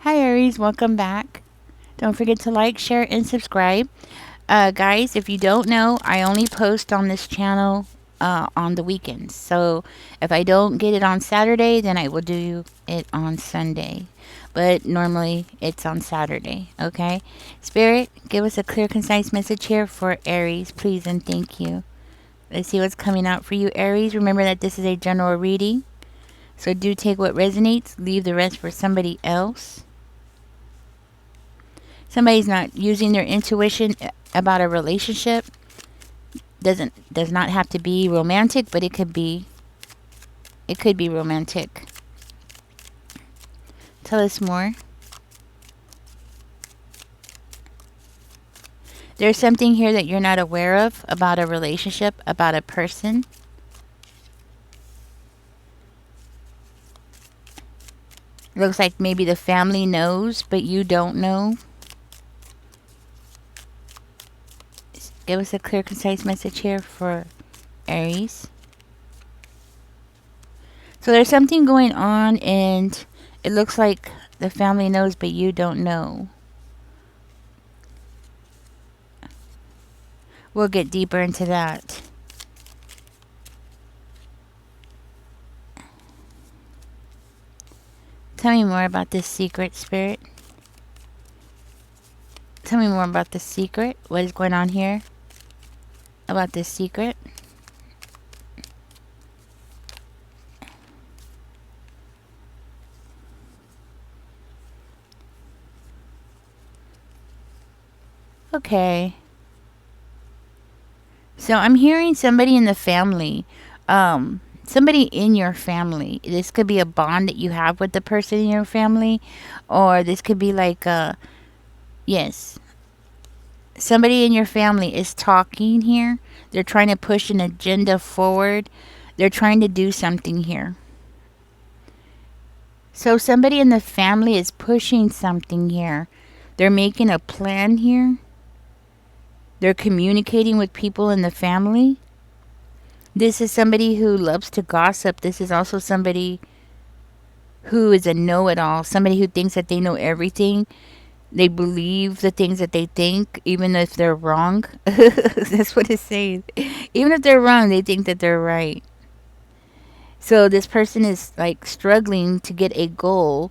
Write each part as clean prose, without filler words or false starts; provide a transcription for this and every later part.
Hi Aries, welcome back. Don't forget to like, share, and subscribe. Guys, if you don't know, I only post on this channel on the weekends. So if I don't get it on Saturday, then I will do it on Sunday. But normally it's on Saturday, okay? Spirit, give us a clear, concise message here for Aries, please and thank you. Let's see what's coming out for you, Aries. Remember that this is a general reading. So do take what resonates, leave the rest for somebody else. Somebody's not using their intuition about a relationship. Does not have to be romantic, but it could be romantic. Tell us more. There's something here that you're not aware of about a relationship, about a person. Looks like maybe the family knows, but you don't know. Give us a clear, concise message here for Aries. So there's something going on, and it looks like the family knows, but you don't know. We'll get deeper into that. Tell me more about this secret, Spirit. Tell me more about the secret. What is going on here about this secret? Okay. So I'm hearing somebody in the family. Somebody in your family. This could be a bond that you have with the person in your family. Or this could be like yes. Somebody in your family is talking here. They're trying to push an agenda forward. They're trying to do something here. So somebody in the family is pushing something here. They're making a plan here. They're communicating with people in the family. This is somebody who loves to gossip. This is also somebody who is a know-it-all. Somebody who thinks that they know everything. They believe the things that they think, even if they're wrong. That's what it's saying. Even if they're wrong, they think that they're right. So this person is like struggling to get a goal.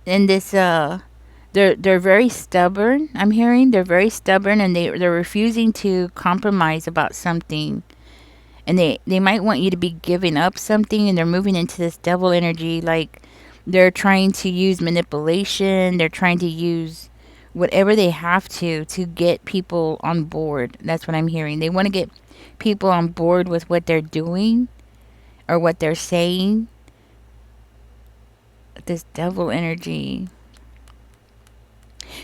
And this they're very stubborn. I'm hearing they're very stubborn, and they're refusing to compromise about something. And they might want you to be giving up something, and they're moving into this devil energy, like they're trying to use manipulation. They're trying to use whatever they have to get people on board. That's what I'm hearing. They want to get people on board with what they're doing or what they're saying. This devil energy.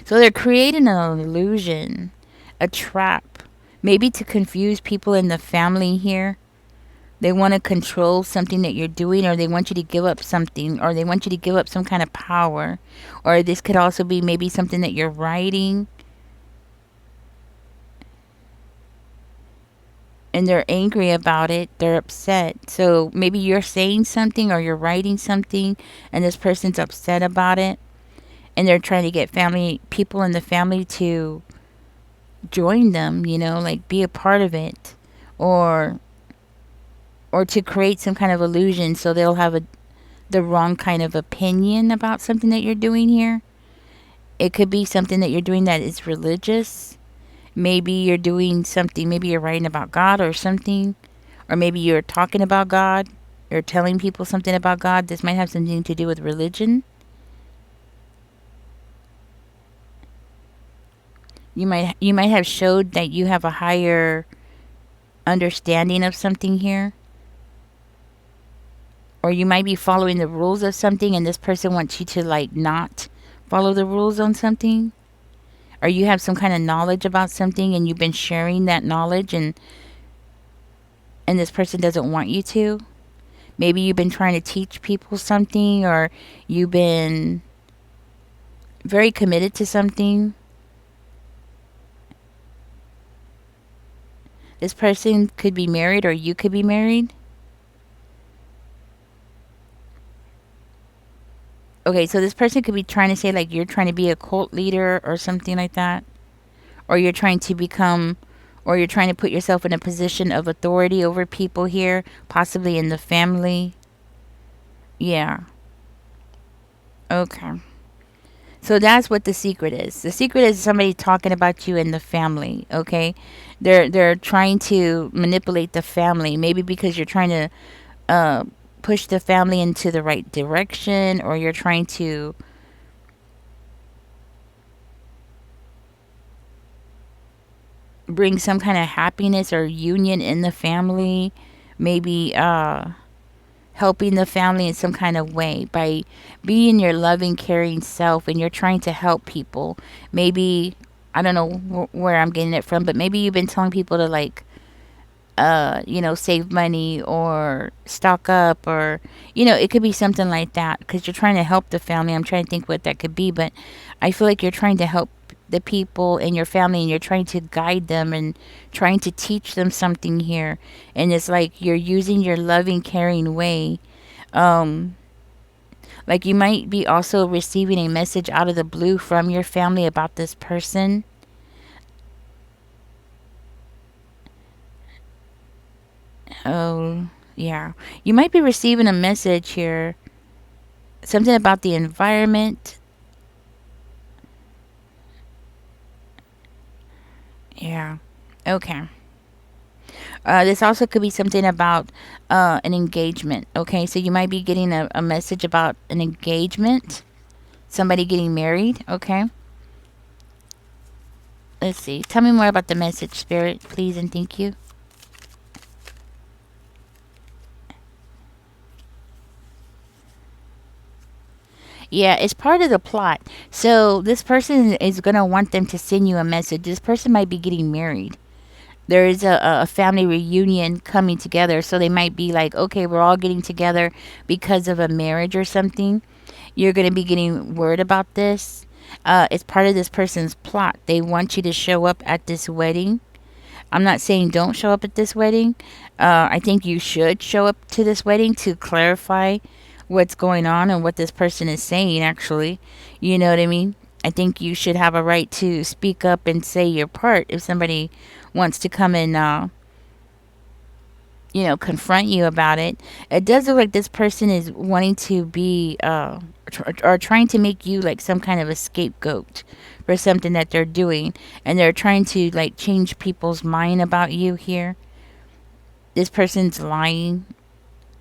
So they're creating an illusion, a trap, maybe to confuse people in the family here. They want to control something that you're doing, or they want you to give up something, or they want you to give up some kind of power. Or this could also be maybe something that you're writing, and they're angry about it. They're upset. So maybe you're saying something or you're writing something, and this person's upset about it, and they're trying to get people in the family to join them, like be a part of it, or to create some kind of illusion so they'll have the wrong kind of opinion about something that you're doing here. It could be something that you're doing that is religious. Maybe you're doing something, maybe you're writing about God or something, or maybe you're talking about God, or telling people something about God. This might have something to do with religion. You might have showed that you have a higher understanding of something here, or you might be following the rules of something, and this person wants you to like not follow the rules on something, or you have some kind of knowledge about something and you've been sharing that knowledge, and this person doesn't want you to. Maybe you've been trying to teach people something, or you've been very committed to something. This person could be married, or you could be married. Okay, so this person could be trying to say like you're trying to be a cult leader or something like that, or you're trying to become, or you're trying to put yourself in a position of authority over people here, possibly in the family. Yeah. Okay. So that's what the secret is. The secret is somebody talking about you in the family, okay? They're trying to manipulate the family, maybe because you're trying to uh push the family into the right direction, or you're trying to bring some kind of happiness or union in the family, maybe helping the family in some kind of way by being your loving, caring self, and you're trying to help people. Maybe, I don't know where I'm getting it from, but maybe you've been telling people to like save money or stock up, or it could be something like that because you're trying to help the family. I'm trying to think what that could be, but I feel like you're trying to help the people in your family, and you're trying to guide them and trying to teach them something here. And it's like you're using your loving, caring way. um like you might be also receiving a message out of the blue from your family about this person. Oh, yeah. You might be receiving a message here, something about the environment. Yeah. Okay. This also could be something about an engagement. Okay. So you might be getting a message about an engagement, somebody getting married. Okay. Let's see. Tell me more about the message, Spirit, please, and thank you. Yeah, it's part of the plot. So this person is going to want them to send you a message. This person might be getting married. There is a family reunion coming together. So they might be like, okay, we're all getting together because of a marriage or something. You're going to be getting word about this. It's part of this person's plot. They want you to show up at this wedding. I'm not saying don't show up at this wedding. I think you should show up to this wedding to clarify what's going on and what this person is saying, actually. You know what I mean? I think you should have a right to speak up and say your part if somebody wants to come and confront you about it. It does look like this person is wanting to be or trying to make you like some kind of a scapegoat for something that they're doing, and they're trying to like change people's mind about you here. This person's lying.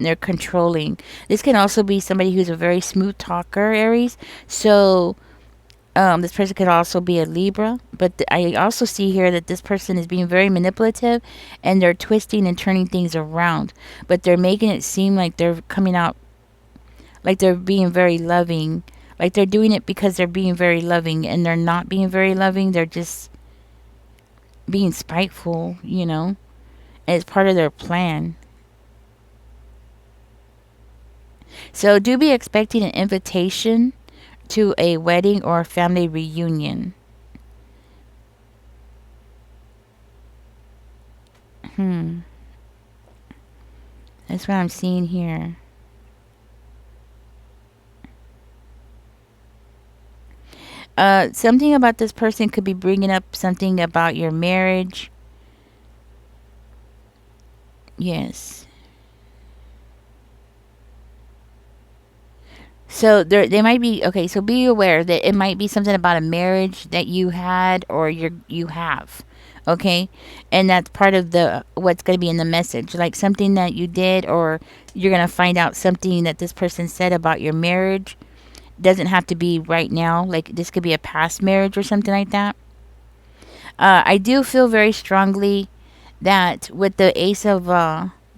They're controlling. This can also be somebody who's a very smooth talker, Aries. So this person could also be a Libra, but I also see here that this person is being very manipulative, and they're twisting and turning things around, but they're making it seem like they're coming out like they're being very loving, like they're doing it because they're being very loving, and they're not being very loving. They're just being spiteful, and it's part of their plan. So do be expecting an invitation to a wedding or a family reunion. Hmm. That's what I'm seeing here. Something about this person could be bringing up something about your marriage. Yes. So they might be okay. So be aware that it might be something about a marriage that you had or you have, okay, and that's part of the what's going to be in the message, like something that you did, or you're going to find out something that this person said about your marriage. Doesn't have to be right now. Like this could be a past marriage or something like that. I do feel very strongly that with the Ace of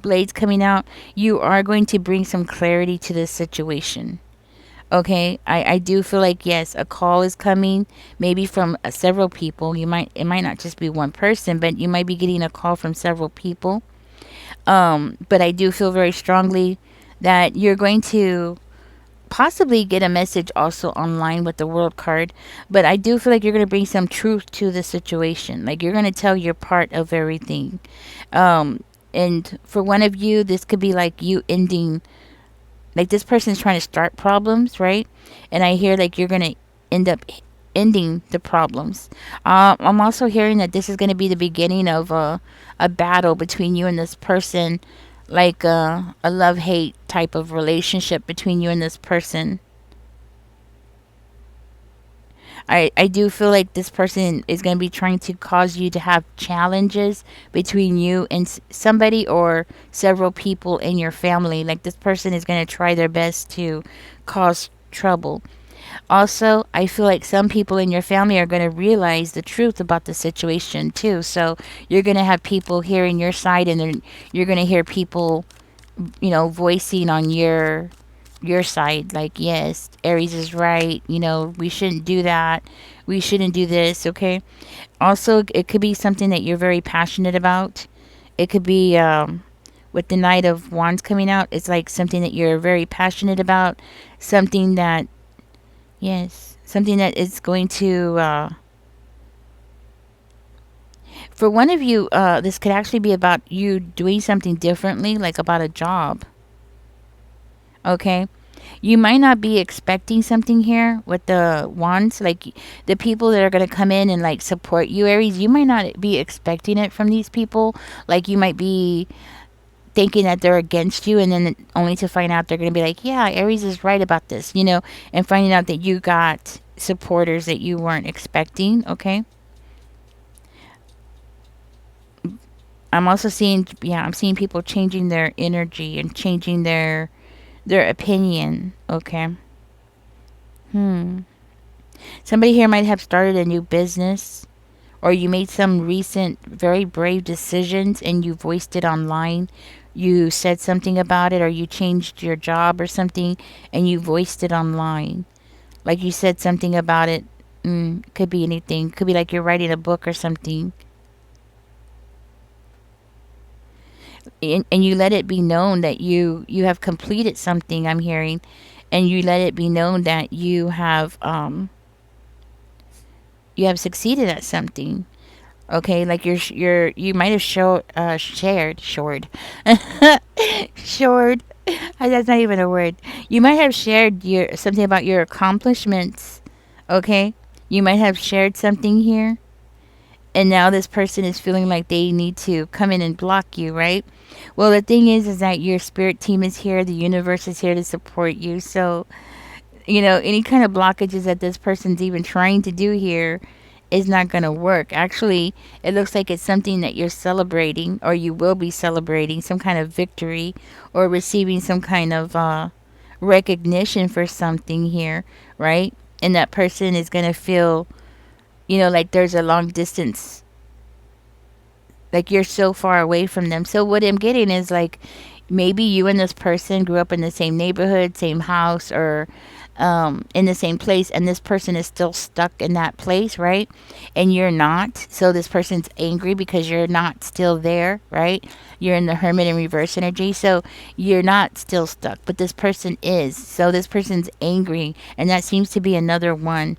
Blades coming out, you are going to bring some clarity to this situation. Okay, I do feel like yes, a call is coming, maybe from several people. It might not just be one person, but you might be getting a call from several people. But I do feel very strongly that you're going to possibly get a message also online with the world card, but I do feel like you're going to bring some truth to the situation. Like you're going to tell your part of everything. And for one of you, this could be like you ending Like this person's trying to start problems, right? And I hear like you're gonna end up ending the problems. I'm also hearing that this is gonna be the beginning of a battle between you and this person, like a love hate type of relationship between you and this person. I do feel like this person is going to be trying to cause you to have challenges between you and somebody or several people in your family. Like this person is going to try their best to cause trouble. Also, I feel like some people in your family are going to realize the truth about the situation too. So you're going to have people hearing your side, and then you're going to hear people, voicing on your side, like, yes, Aries is right, we shouldn't do that, we shouldn't do this. Okay. Also, it could be something that you're very passionate about. It could be with the Knight of Wands coming out, it's like something that you're very passionate about, something that, yes, something that is going to for one of you, this could actually be about you doing something differently, like about a job. Okay. You might not be expecting something here with the wands, like the people that are going to come in and like support you, Aries. You might not be expecting it from these people. Like you might be thinking that they're against you, and then only to find out they're going to be like, yeah, Aries is right about this, and finding out that you got supporters that you weren't expecting. Okay. I'm also seeing, yeah, I'm seeing people changing their energy and changing their opinion. Okay. Hmm. Somebody here might have started a new business, or you made some recent very brave decisions and you voiced it online. You said something about it, or you changed your job or something and you voiced it online. Like you said something about it. Could be anything. Could be like you're writing a book or something. And you let it be known that you have completed something, I'm hearing. And you let it be known that you have succeeded at something. Okay, like you might have shared short. That's not even a word. You might have shared your something about your accomplishments. Okay, you might have shared something here, and now this person is feeling like they need to come in and block you, right? Well, the thing is that your spirit team is here. The universe is here to support you. So any kind of blockages that this person's even trying to do here is not going to work. Actually, it looks like it's something that you're celebrating, or you will be celebrating some kind of victory, or receiving some kind of recognition for something here, right? And that person is going to feel, like there's a long distance, like you're so far away from them. So what I'm getting is like maybe you and this person grew up in the same neighborhood, same house, or in the same place, and this person is still stuck in that place, right? And you're not. So this person's angry because you're not still there, right? You're in the Hermit in reverse energy. So you're not still stuck, but this person is. So this person's angry, and that seems to be another one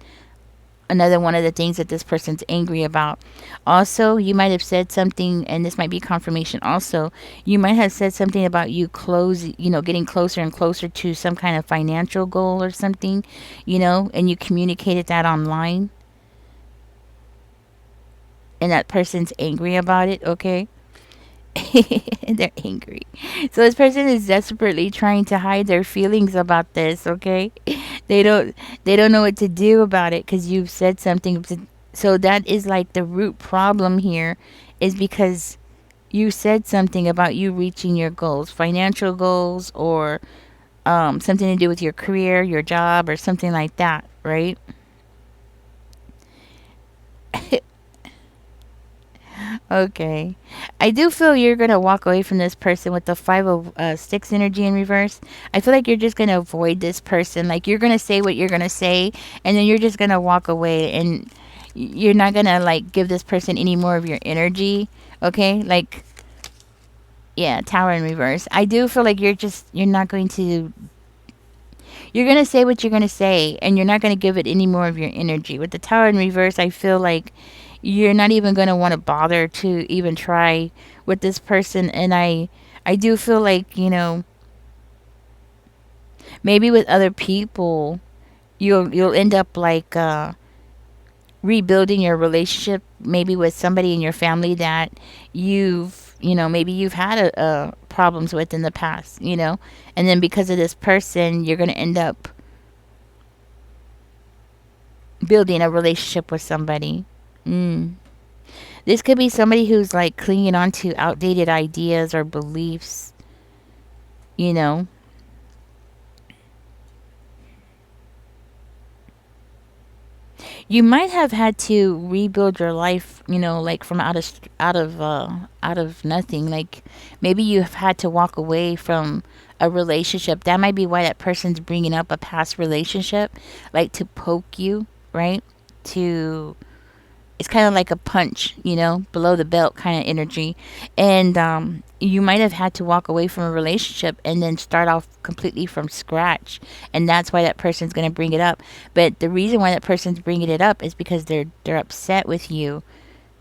of the things that this person's angry about. Also, you might have said something, and this might be confirmation also. You might have said something about getting closer and closer to some kind of financial goal or something, and you communicated that online, and that person's angry about it, okay? They're angry. So this person is desperately trying to hide their feelings about this, okay? They don't they don't know what to do about it cuz you've said something. So that is like the root problem here, is because you said something about you reaching your goals, financial goals, or something to do with your career, your job, or something like that, right? Okay. I do feel you're going to walk away from this person with the Five of Sticks energy in reverse. I feel like you're just going to avoid this person. Like you're going to say what you're going to say, and then you're just going to walk away, and you're not going to like give this person any more of your energy. Okay? Like, yeah, Tower in reverse. I do feel like you're not going to, you're going to say what you're going to say, and you're not going to give it any more of your energy. With the Tower in reverse, I feel like you're not even going to want to bother to even try with this person. And I do feel like, Maybe with other people, you'll end up like rebuilding your relationship, maybe with somebody in your family that maybe you've had problems with in the past, and then because of this person, you're going to end up building a relationship with somebody. Mm. This could be somebody who's like clinging on to outdated ideas or beliefs, you know. You might have had to rebuild your life, like from out of nothing. Like maybe you've had to walk away from a relationship. That might be why that person's bringing up a past relationship, like to poke you, right? To It's kind of like a punch, below the belt kind of energy. And you might have had to walk away from a relationship and then start off completely from scratch. And that's why that person's going to bring it up. But the reason why that person's bringing it up is because they're upset with you.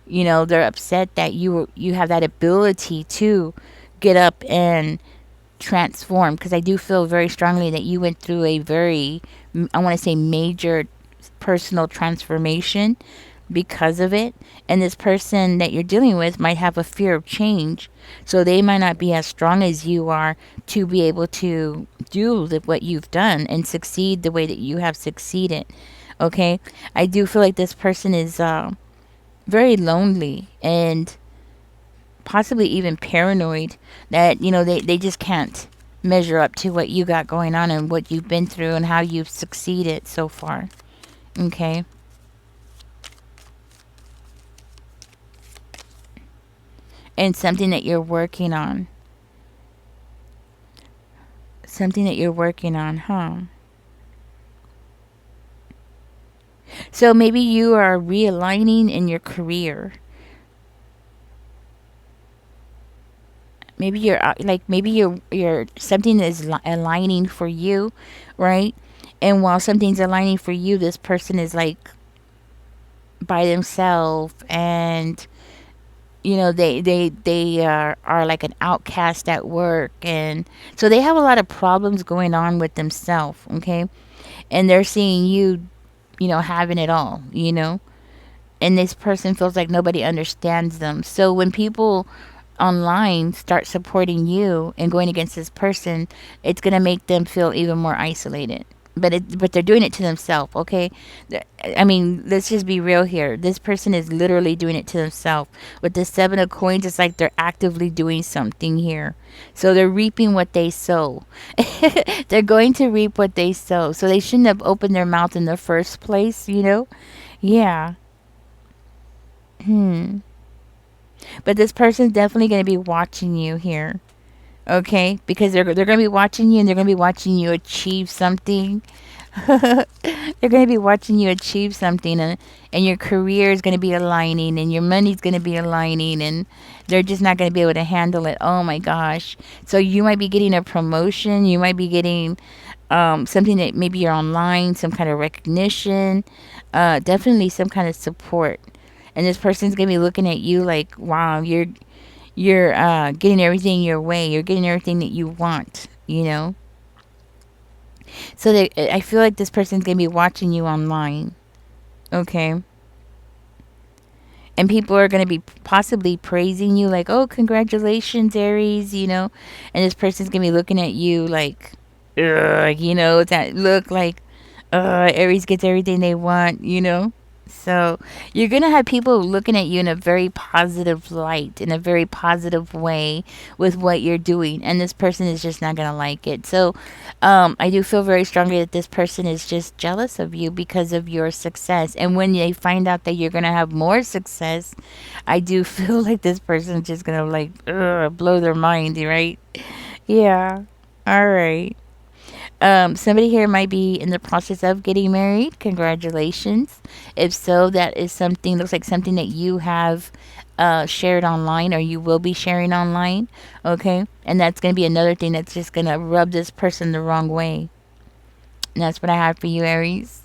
They're upset that you have that ability to get up and transform, because I do feel very strongly that you went through a very, I want to say, major personal transformation because of it. And this person that you're dealing with might have a fear of change. So they might not be as strong as you are to be able to do what you've done and succeed the way that you have succeeded. Okay? I do feel like this person is very lonely and possibly even paranoid that, they just can't measure up to what you got going on and what you've been through and how you've succeeded so far. Okay? And something that you're working on. Something that you're working on, huh? So maybe you are realigning in your career. Maybe you're something is aligning for you, right? And while something's aligning for you, this person is like by themselves, and they are like an outcast at work, and so they have a lot of problems going on with themselves. Okay, and they're seeing you, having it all, and this person feels like nobody understands them. So when people online start supporting you and going against this person, it's going to make them feel even more isolated. But they're doing it to themselves, okay? I mean, let's just be real here. This person is literally doing it to themselves. With the 7 of coins, it's like they're actively doing something here. So they're reaping what they sow. They're going to reap what they sow. So they shouldn't have opened their mouth in the first place. Yeah. Hmm. But this person's definitely going to be watching you here. Okay? Because they're going to be watching you, and they're going to be watching you achieve something. They're going to be watching you achieve something, and your career is going to be aligning, and your money's going to be aligning, and they're just not going to be able to handle it. Oh my gosh. So you might be getting a promotion. You might be getting something that maybe you're online, some kind of recognition, definitely some kind of support. And this person's gonna be looking at you like, wow, you're getting everything your way. You're getting everything that you want. So I feel like this person's gonna be watching you online. Okay. And people are gonna be possibly praising you, like, oh, congratulations, Aries. And this person's gonna be looking at you like, ugh, that look like, Aries gets everything they want. So you're going to have people looking at you in a very positive light, in a very positive way with what you're doing. And this person is just not going to like it. So I do feel very strongly that this person is just jealous of you because of your success. And when they find out that you're going to have more success, I do feel like this person is just going to like blow their mind, right? Yeah. All right. Somebody here might be in the process of getting married. Congratulations. If so, that is something, looks like something that you have shared online, or you will be sharing online. Okay. And that's going to be another thing that's just going to rub this person the wrong way. And that's what I have for you, Aries.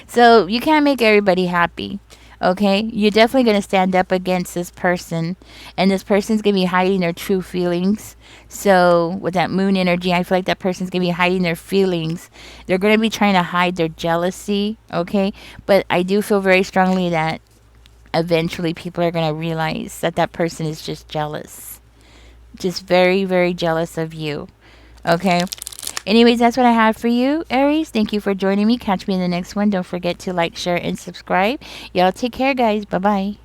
So you can't make everybody happy. Okay, you're definitely going to stand up against this person, and this person's going to be hiding their true feelings. So, with that moon energy, I feel like that person's going to be hiding their feelings. They're going to be trying to hide their jealousy, okay? But I do feel very strongly that eventually people are going to realize that that person is just jealous. Just very, very jealous of you, okay? Anyways, that's what I have for you, Aries. Thank you for joining me. Catch me in the next one. Don't forget to like, share, and subscribe. Y'all take care, guys. Bye-bye.